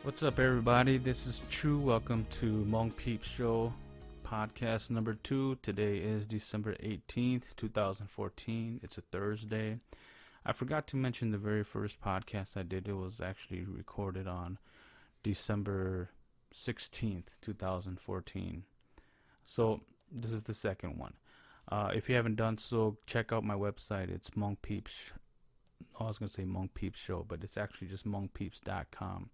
What's up, everybody? This is Chu. Welcome to Hmong Peeps Show, podcast number 2. Today is December 18th, 2014. It's a Thursday. I forgot to mention the very first podcast I did. It was actually recorded on December 16th, 2014. So this is the second one. If you haven't done so, check out my website. It's Hmong Peeps. I was going to say Hmong Peeps Show, but it's actually just hmongpeeps.com.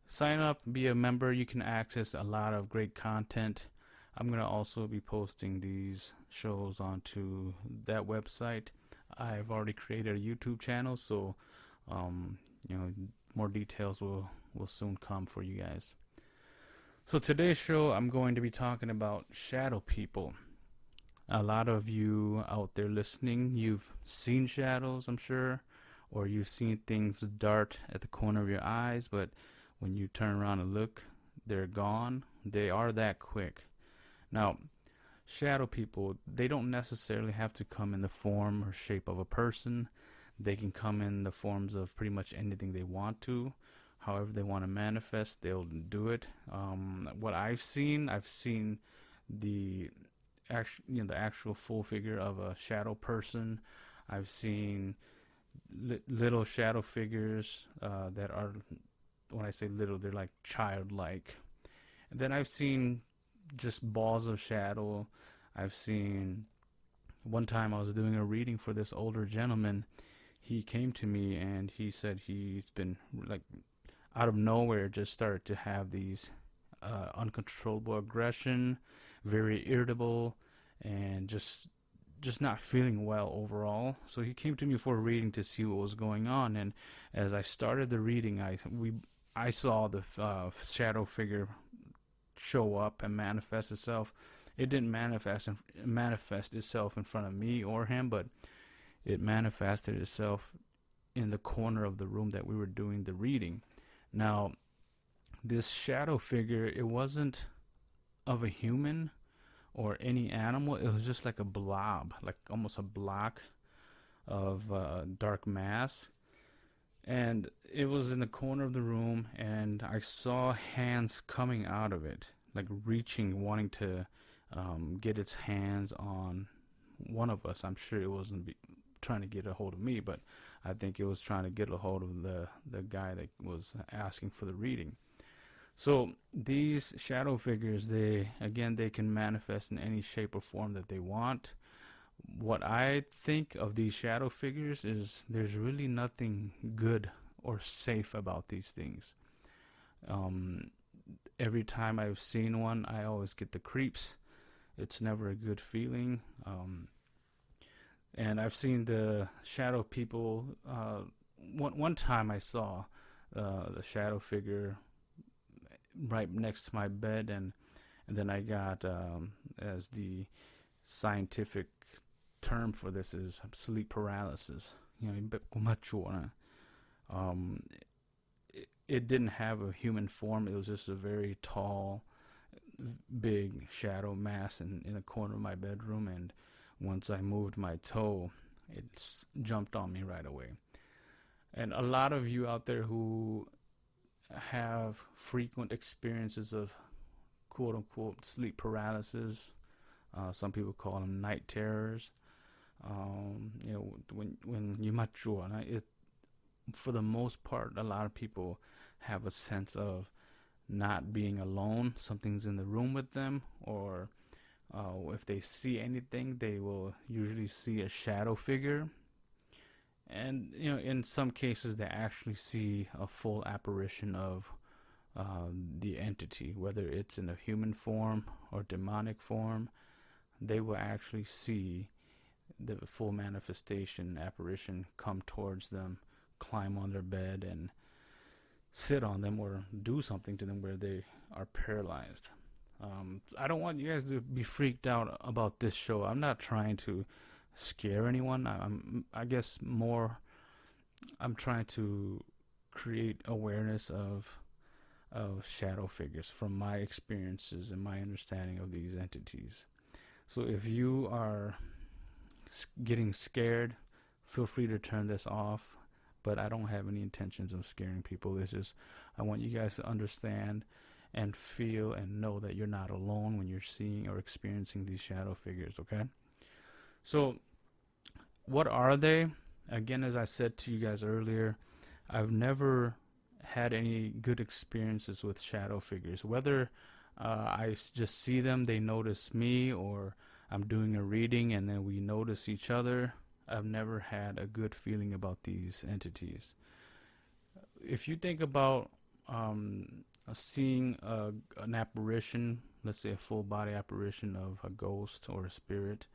Sign up, be a member. You can access a lot of great content. I'm going to also be posting these shows onto that website. I've already created a YouTube channel, so more details will soon come for you guys. So today's show, I'm going to be talking about shadow people. A lot of you out there listening, you've seen shadows, I'm sure, or you've seen things dart at the corner of your eyes, but when you turn around and look, they're gone. They are that quick. Now, shadow people, they don't necessarily have to come in the form or shape of a person. They can come in the forms of pretty much anything they want to. However they want to manifest, they'll do it. What I've seen the actual full figure of a shadow person. I've seen little shadow figures that are, when I say little, they're like childlike. And then I've seen just balls of shadow. I've seen, one time I was doing a reading for this older gentleman. He came to me and he said he's been, like, out of nowhere, just started to have these uncontrollable aggression, very irritable, and just not feeling well overall. So he came to me for a reading to see what was going on. And as I started the reading, I saw the shadow figure show up and manifest itself. It didn't manifest itself in front of me or him, but it manifested itself in the corner of the room that we were doing the reading. Now, this shadow figure, it wasn't of a human or any animal. It was just like a blob, like almost a block of dark mass. And it was in the corner of the room, and I saw hands coming out of it, like reaching, wanting to get its hands on one of us. I'm sure it wasn't trying to get a hold of me, but I think it was trying to get a hold of the guy that was asking for the reading. So these shadow figures, they can manifest in any shape or form that they want. What I think of these shadow figures is there's really nothing good or safe about these things. Every time I've seen one, I always get the creeps. It's never a good feeling. And I've seen the shadow people. One time I saw the shadow figure right next to my bed, and then I got, as the scientific term for this is, sleep paralysis. It didn't have a human form. It was just a very tall, big shadow mass in the corner of my bedroom, and once I moved my toe, it jumped on me right away. And a lot of you out there who have frequent experiences of quote-unquote sleep paralysis, some people call them night terrors. When you mature, for the most part, a lot of people have a sense of not being alone. Something's in the room with them, or if they see anything, they will usually see a shadow figure. And in some cases, they actually see a full apparition of the entity, whether it's in a human form or demonic form. They will actually see the full manifestation, apparition, come towards them, climb on their bed, and sit on them or do something to them where they are paralyzed. I don't want you guys to be freaked out about this show. I'm not trying to scare anyone. I'm trying to create awareness of shadow figures from my experiences and my understanding of these entities. So if you are getting scared, feel free to turn this off. but I don't have any intentions of scaring people. It's just I want you guys to understand and feel and know that you're not alone when you're seeing or experiencing these shadow figures, okay? So what are they? Again, as I said to you guys earlier, I've never had any good experiences with shadow figures. Whether I just see them, they notice me, or I'm doing a reading and then we notice each other, I've never had a good feeling about these entities. If you think about seeing an apparition, let's say a full body apparition of a ghost or a spirit,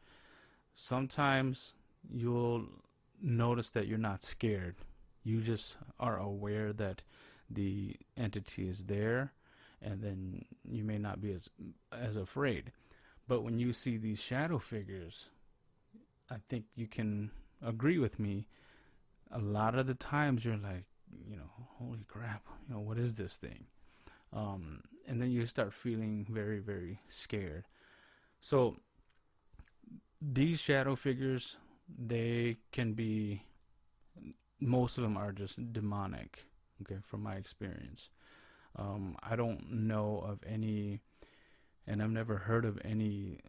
sometimes you'll notice that you're not scared. You just are aware that the entity is there, and then you may not be as afraid. But when you see these shadow figures, I think you can agree with me, a lot of the times you're like, holy crap, what is this thing? And then you start feeling very, very scared. So these shadow figures, they can be, most of them are just demonic, okay, from my experience. I don't know of any, and I've never heard of any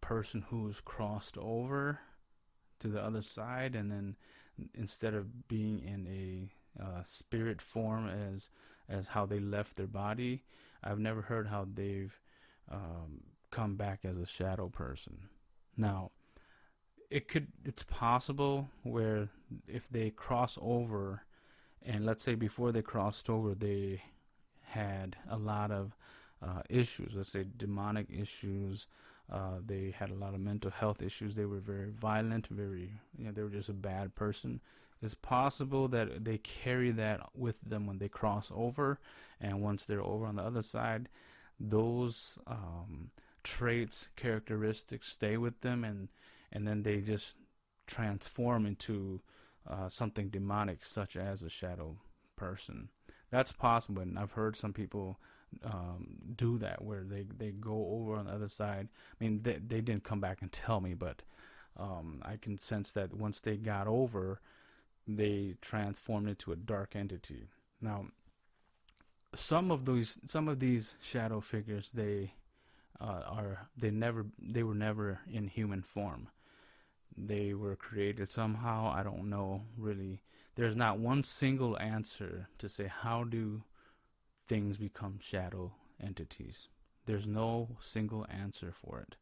person who's crossed over to the other side, and then instead of being in a spirit form as how they left their body, I've never heard how they've come back as a shadow person. Now, it's possible where if they cross over, and let's say before they crossed over, they had a lot of issues, let's say demonic issues, they had a lot of mental health issues, they were very violent, they were just a bad person. It's possible that they carry that with them when they cross over, and once they're over on the other side, those traits, characteristics stay with them, and then they just transform into something demonic, such as a shadow person. That's possible, and I've heard some people do that, where they go over on the other side. I mean, they didn't come back and tell me, but I can sense that once they got over, they transformed into a dark entity. Now, some of these shadow figures, they were never in human form. They were created somehow. I don't know really. There's not one single answer to say how do things become shadow entities. There's no single answer for it.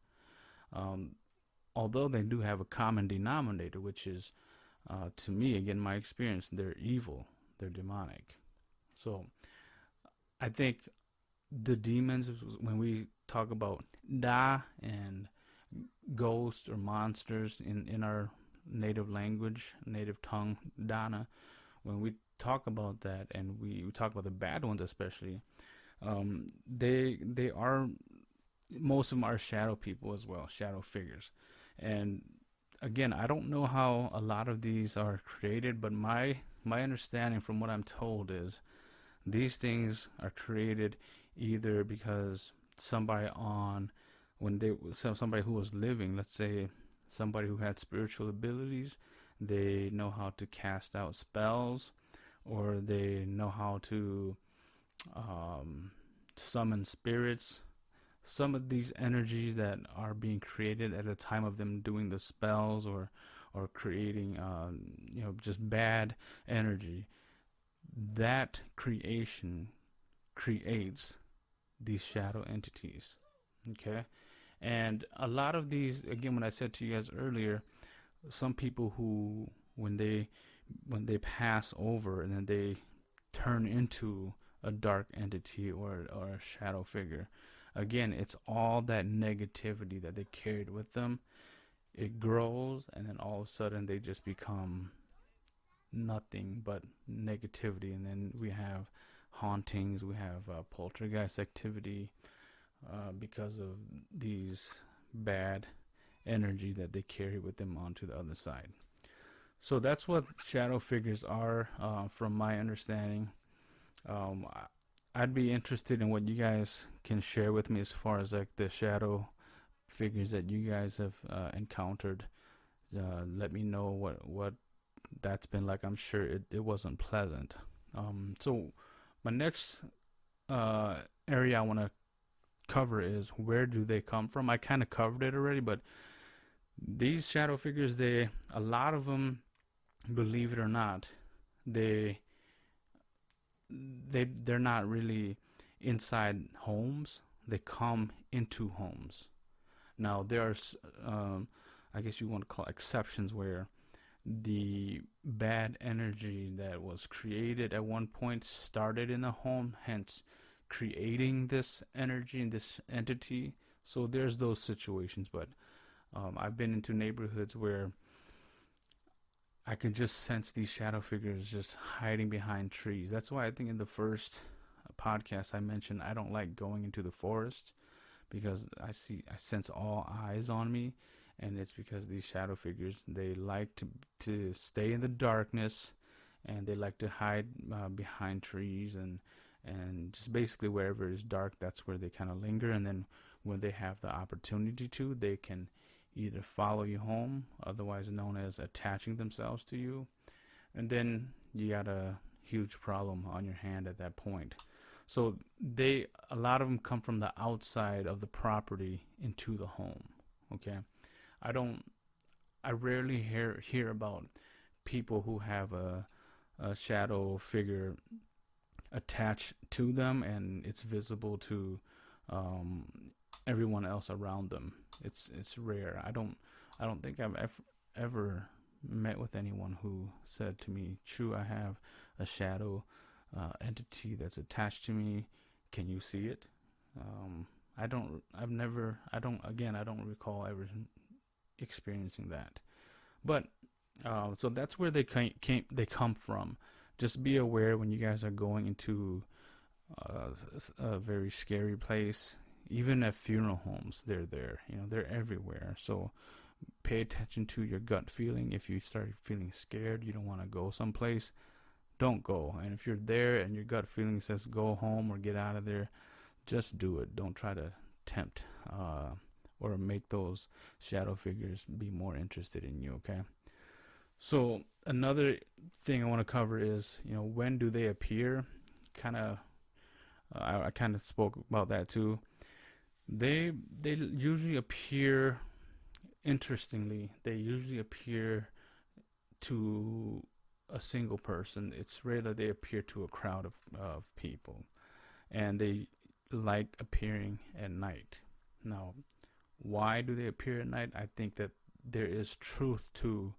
Although they do have a common denominator, which is, to me, again, my experience, they're evil, they're demonic. So I think the demons, when we talk about Da and ghosts or monsters in our native language, native tongue, Dana, when we talk about that, and we talk about the bad ones especially, they are, most of them are shadow people as well, shadow figures. And again, I don't know how a lot of these are created, but my understanding from what I'm told is these things are created either because somebody who was living, let's say somebody who had spiritual abilities, they know how to cast out spells, or they know how to summon spirits. Some of these energies that are being created at the time of them doing the spells or creating just bad energy, that creation creates these shadow entities. Okay? And a lot of these, again, when I said to you guys earlier, some people who, when they pass over and then they turn into a dark entity or a shadow figure, again, it's all that negativity that they carried with them. It grows, and then all of a sudden they just become nothing but negativity. And then we have hauntings, we have poltergeist activity, because of these bad energy that they carry with them onto the other side. So that's what shadow figures are, from my understanding. I'd be interested in what you guys can share with me as far as like the shadow figures that you guys have encountered. Let me know what that's been like, I'm sure it wasn't pleasant. So my next area I want to cover is, where do they come from? I kind of covered it already, but these shadow figures, a lot of them, believe it or not, they're not really inside homes. They come into homes. Now there are, I guess you want to call exceptions, where the bad energy that was created at one point started in the home, hence creating this energy and this entity. So there's those situations, but I've been into neighborhoods where I can just sense these shadow figures just hiding behind trees. That's why I think in the first podcast I mentioned I don't like going into the forest, because I sense all eyes on me, and it's because these shadow figures, they like to stay in the darkness, and they like to hide behind trees, and just basically wherever is dark, that's where they kind of linger. And then when they have the opportunity to, they can either follow you home, otherwise known as attaching themselves to you, and then you got a huge problem on your hand at that point. So a lot of them come from the outside of the property into the home. Okay, I rarely hear about people who have a shadow figure attached to them and it's visible to everyone else around them. It's rare. I don't think I've ever met with anyone who said to me, "True, I have a shadow entity that's attached to me. Can you see it?" I don't recall ever experiencing that. But so that's where they come from. Just be aware when you guys are going into a very scary place. Even at funeral homes, they're there. They're everywhere. So pay attention to your gut feeling. If you start feeling scared, you don't want to go someplace, don't go. And if you're there and your gut feeling says go home or get out of there, just do it. Don't try to tempt or make those shadow figures be more interested in you, okay? So another thing I want to cover is, when do they appear? I kind of spoke about that too. They usually appear, interestingly, they usually appear to a single person. It's rare that they appear to a crowd of people, and they like appearing at night. Now, why do they appear at night? I think that there is truth to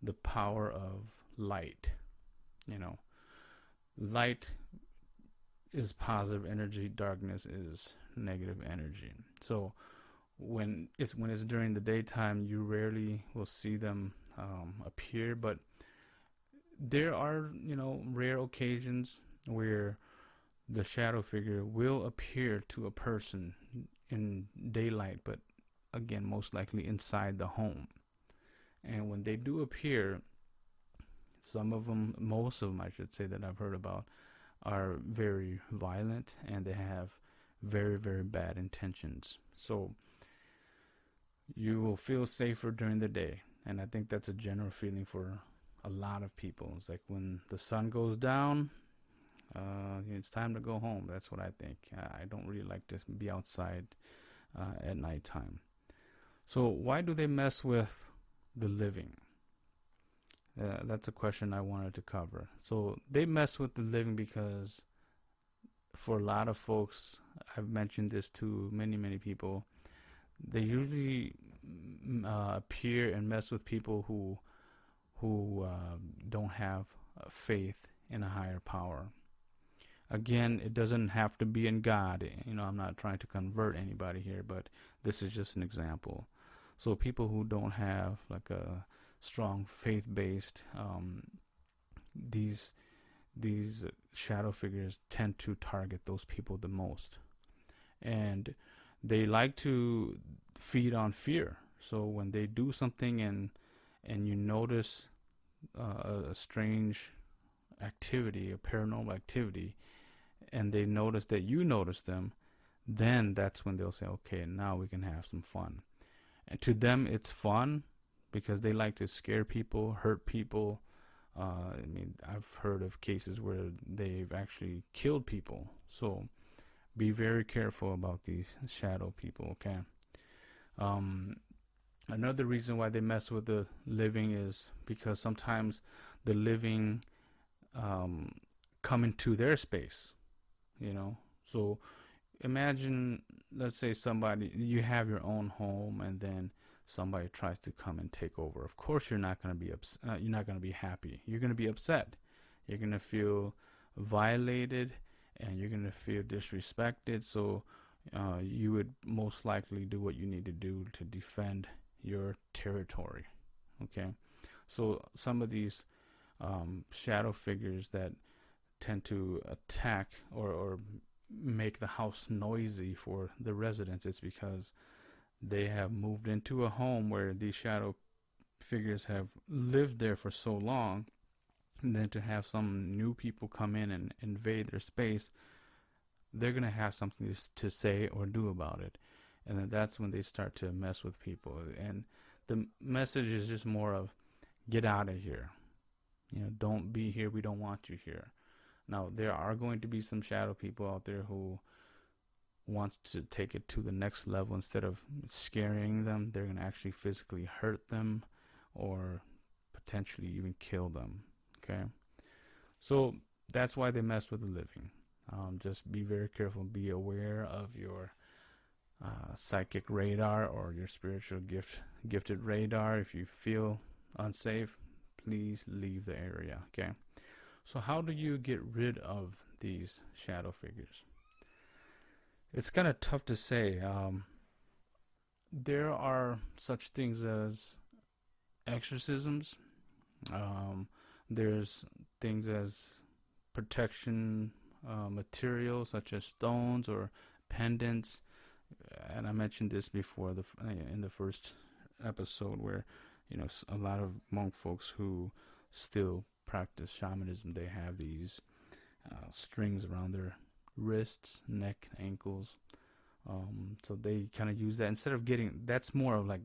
the power of light. Light is positive energy, darkness is negative energy. So when it's during the daytime, you rarely will see them appear, but there are rare occasions where the shadow figure will appear to a person in daylight, but again, most likely inside the home. And when they do appear, most of them I should say, that I've heard about, are very violent, and they have very, very bad intentions. So you will feel safer during the day, and I think that's a general feeling for a lot of people. It's like when the sun goes down, it's time to go home. That's what I think. I don't really like to be outside at nighttime. So why do they mess with the living? That's a question I wanted to cover. So they mess with the living because for a lot of folks, I've mentioned this to many, many people, they usually appear and mess with people who don't have faith in a higher power. Again, it doesn't have to be in God. I'm not trying to convert anybody here, but this is just an example. So people who don't have like a strong faith-based, these shadow figures tend to target those people the most, and they like to feed on fear. So when they do something and you notice a strange activity, a paranormal activity, and they notice that you notice them, then that's when they'll say, okay, now we can have some fun. And to them, it's fun because they like to scare people, hurt people, I mean, I've heard of cases where they've actually killed people. So be very careful about these shadow people, okay? Um, Another reason why they mess with the living is because sometimes the living come into their space, you know? So imagine, let's say you have your own home, and then somebody tries to come and take over. Of course, you're not going to be you're not going to be happy. You're going to be upset. You're going to feel violated, and you're going to feel disrespected. So you would most likely do what you need to do to defend your territory. Okay, so some of these shadow figures that tend to attack or make the house noisy for the residents, it's because they have moved into a home where these shadow figures have lived there for so long, and then to have some new people come in and invade their space, they're going to have something to say or do about it. And then that's when they start to mess with people. And the message is just more of, get out of here. You know, don't be here. We don't want you here. Now, there are going to be some shadow people out there who want to take it to the next level. Instead of scaring them, they're going to actually physically hurt them or potentially even kill them. Okay? So that's why they mess with the living. Just be very careful. Be aware of your psychic radar or your spiritual gifted radar. If you feel unsafe, please leave the area. Okay? So how do you get rid of these shadow figures? It's kind of tough to say. There are such things as exorcisms. There's things as protection material, such as stones or pendants. And I mentioned this before in the first episode, where a lot of Hmong folks who still practice shamanism, they have these strings around their wrists, neck, ankles. So they kind of use that instead of that's more of like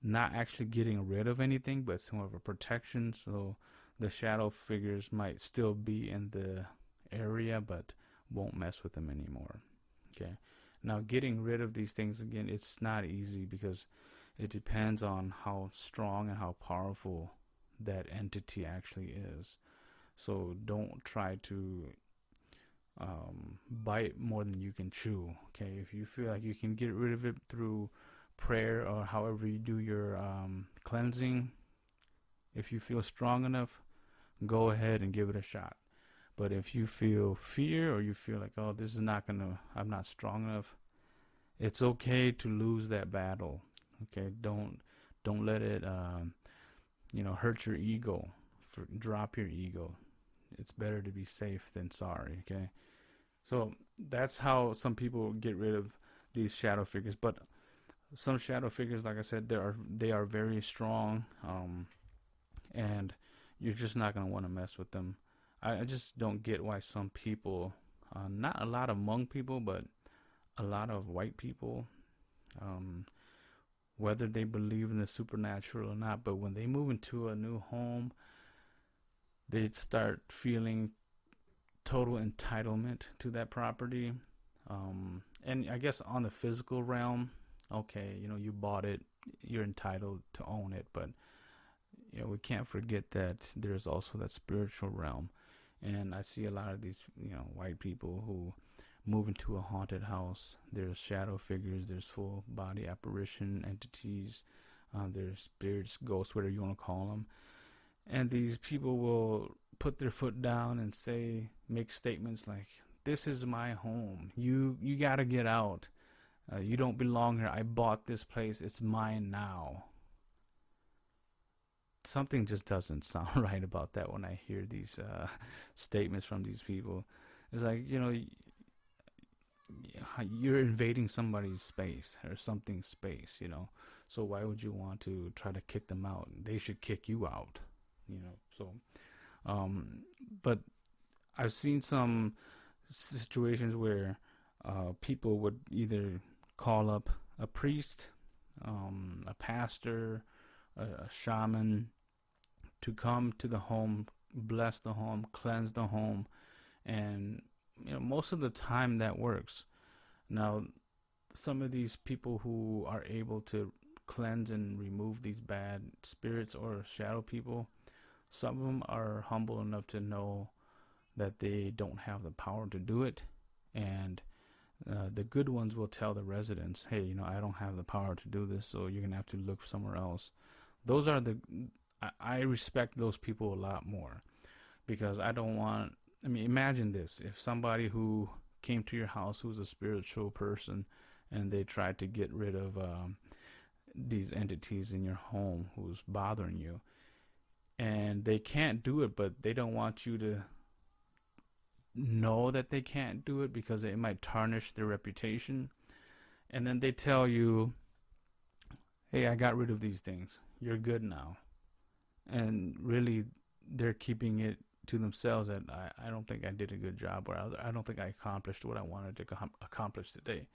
not actually getting rid of anything, but it's more of a protection. So the shadow figures might still be in the area, but won't mess with them anymore. Okay. Now, getting rid of these things, again, it's not easy because it depends on how strong and how powerful that entity actually is. So don't try to bite more than you can chew. Okay, if you feel like you can get rid of it through prayer or however you do your cleansing, if you feel strong enough, go ahead and give it a shot. But if you feel fear or you feel like, oh, this is not gonna, I'm not strong enough, it's okay to lose that battle. Okay, don't let it hurt your ego. Drop your ego. It's better to be safe than sorry. Okay, so that's how some people get rid of these shadow figures. But some shadow figures, like I said, they are very strong, and you're just not gonna want to mess with them. I just don't get why some people, not a lot of Hmong people, but a lot of white people, whether they believe in the supernatural or not, but when they move into a new home, they start feeling total entitlement to that property. And I guess on the physical realm, okay, you bought it, you're entitled to own it, but we can't forget that there's also that spiritual realm. And I see a lot of these, white people who move into a haunted house. There's shadow figures, there's full body apparition entities, there's spirits, ghosts, whatever you want to call them. And these people will put their foot down and make statements like, "This is my home. You got to get out. You don't belong here. I bought this place. It's mine now." Something just doesn't sound right about that when I hear these statements from these people. It's like, you're invading somebody's space or something's space, so why would you want to try to kick them out? They should kick you out, so but I've seen some situations where people would either call up a priest, a pastor, a shaman to come to the home, bless the home, cleanse the home, and most of the time that works. Now, some of these people who are able to cleanse and remove these bad spirits or shadow people, some of them are humble enough to know that they don't have the power to do it, and the good ones will tell the residents, hey, I don't have the power to do this, so you're gonna have to look somewhere else. Those are I respect those people a lot more, because imagine this: if somebody who came to your house who's a spiritual person and they tried to get rid of these entities in your home who's bothering you, and they can't do it, but they don't want you to know that they can't do it because it might tarnish their reputation, and then they tell you, hey, I got rid of these things, you're good now, and really they're keeping it to themselves that I don't think I did a good job, or I don't think I accomplished what I wanted to accomplish today.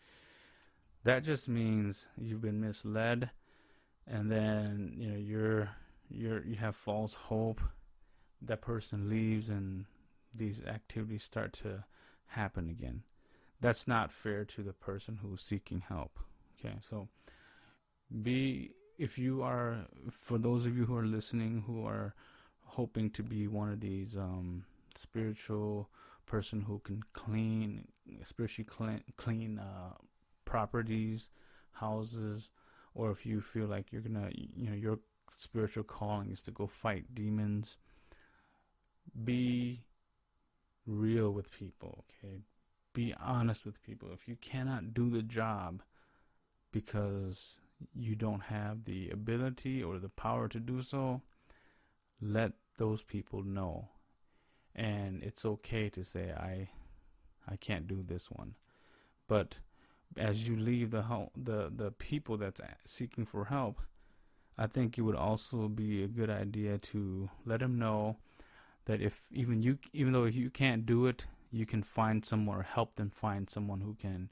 That just means you've been misled, and then you have false hope. That person leaves and these activities start to happen again. That's not fair to the person who's seeking help. Okay, so for those of you who are listening who are hoping to be one of these spiritual person who can spiritually clean properties, houses, or if you feel like you're gonna, your spiritual calling is to go fight demons, be real with people, okay? Be honest with people. If you cannot do the job because you don't have the ability or the power to do so, let those people know. And it's okay to say, I can't do this one. But as you leave the people that's seeking for help, I think it would also be a good idea to let them know that even though you can't do it, you can find someone or help them find someone who can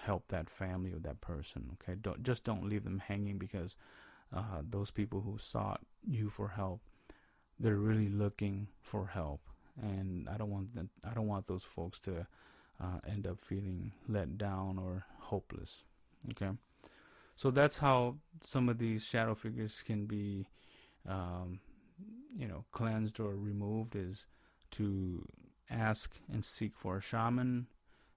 help that family or that person. Okay, don't leave them hanging, because those people who sought you for help, they're really looking for help, and I don't want those folks to end up feeling let down or hopeless. Okay, so that's how some of these shadow figures can be cleansed or removed, is to ask and seek for a shaman,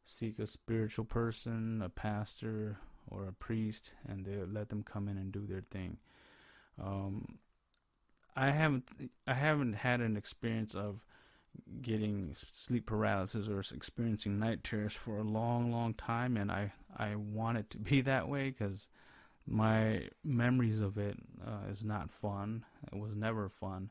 seek a spiritual person, a pastor or a priest, and they let them come in and do their thing. I haven't had an experience of getting sleep paralysis or experiencing night terrors for a long time, and I want it to be that way, because my memories of it is not fun. It was never fun.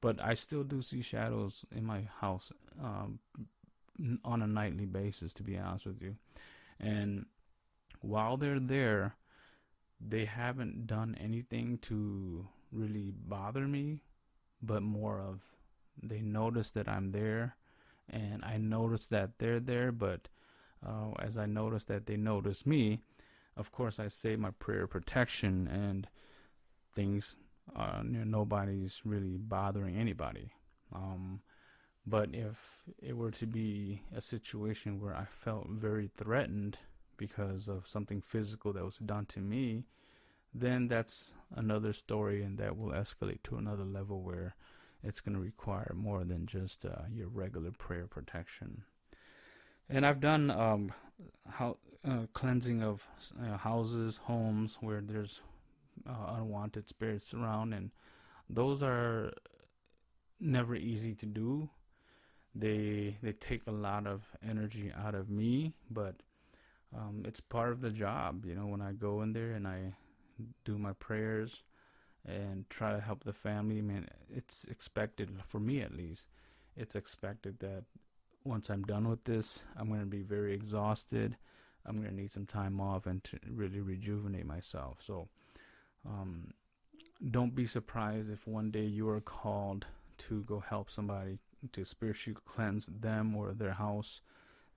But I still do see shadows in my house on a nightly basis, to be honest with you. And while they're there, they haven't done anything to really bother me, but more of they notice that I'm there, and I notice that they're there, but as I notice that they notice me, of course I say my prayer of protection, and things nobody's really bothering anybody. But if it were to be a situation where I felt very threatened because of something physical that was done to me, then that's another story, and that will escalate to another level where it's going to require more than just your regular prayer protection. And I've done cleansing of houses, homes where there's unwanted spirits around, and those are never easy to do. They take a lot of energy out of me, but it's part of the job. When I go in there and I do my prayers and try to help the family, man, it's expected, for me at least, it's expected that once I'm done with this, I'm going to be very exhausted. I'm going to need some time off and to really rejuvenate myself. So don't be surprised if one day you are called to go help somebody, to spiritually cleanse them or their house,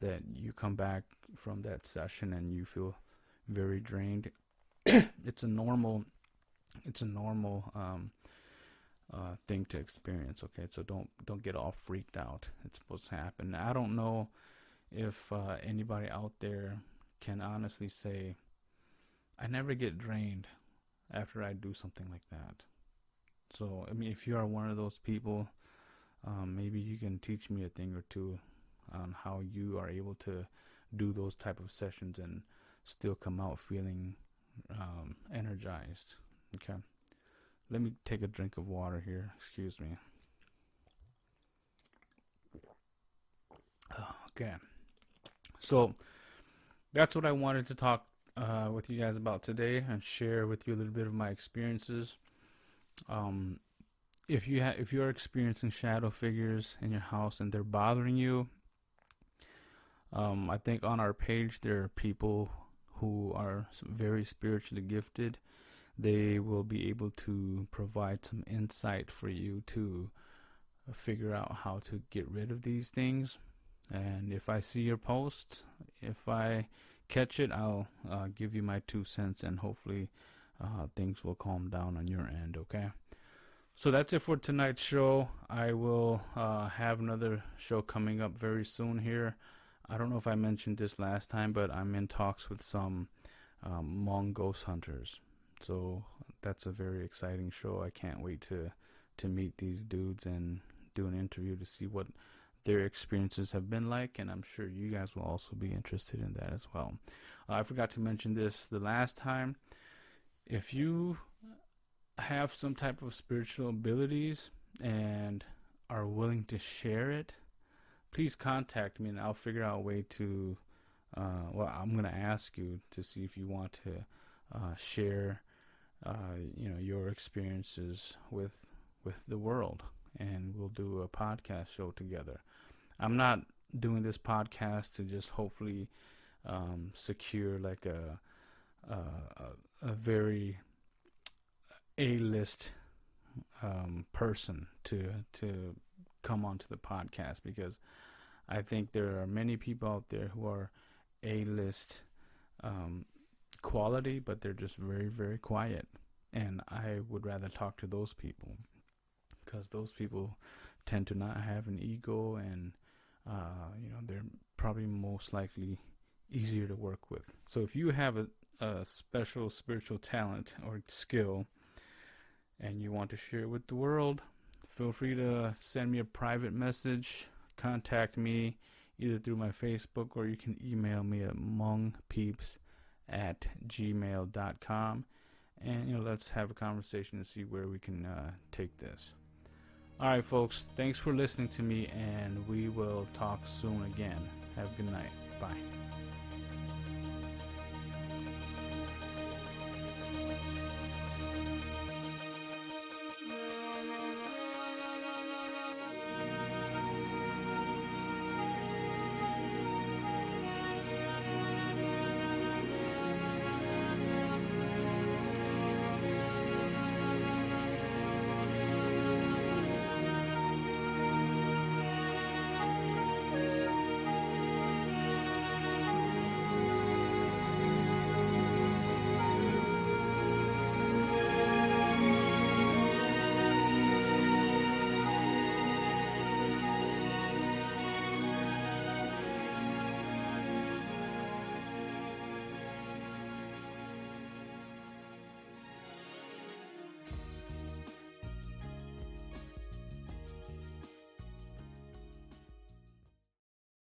that you come back from that session and you feel very drained. It's a normal thing to experience. Okay, so don't get all freaked out. It's supposed to happen. I don't know if anybody out there can honestly say I never get drained after I do something like that. So I mean, if you are one of those people, maybe you can teach me a thing or two on how you are able to do those type of sessions and still come out feeling energized. Okay, let me take a drink of water here. Excuse me. Okay, so that's what I wanted to talk with you guys about today and share with you a little bit of my experiences. If you're experiencing shadow figures in your house and they're bothering you, I think on our page there are people who are very spiritually gifted. They will be able to provide some insight for you to figure out how to get rid of these things. And if I see your post, if I catch it, I'll give you my 2 cents, and hopefully things will calm down on your end. Okay, so that's it for tonight's show. I will have another show coming up very soon here. I don't know if I mentioned this last time, but I'm in talks with some Hmong ghost hunters. So that's a very exciting show. I can't wait to meet these dudes and do an interview to see what their experiences have been like, and I'm sure you guys will also be interested in that as well. I forgot to mention this the last time. If you have some type of spiritual abilities and are willing to share it, please contact me and I'll figure out a way to I'm going to ask you to see if you want to share your experiences with the world, and we'll do a podcast show together. I'm not doing this podcast to just hopefully secure like a very A-list person to come onto the podcast, because I think there are many people out there who are A-list quality, but they're just very, very quiet. And I would rather talk to those people, because those people tend to not have an ego, and they're probably most likely easier to work with. So if you have a special spiritual talent or skill and you want to share it with the world, feel free to send me a private message. Contact me either through my Facebook, or you can email me at hmongpeeps@gmail.com, and let's have a conversation and see where we can take this. All right, folks, thanks for listening to me, and we will talk soon again. Have a good night. Bye.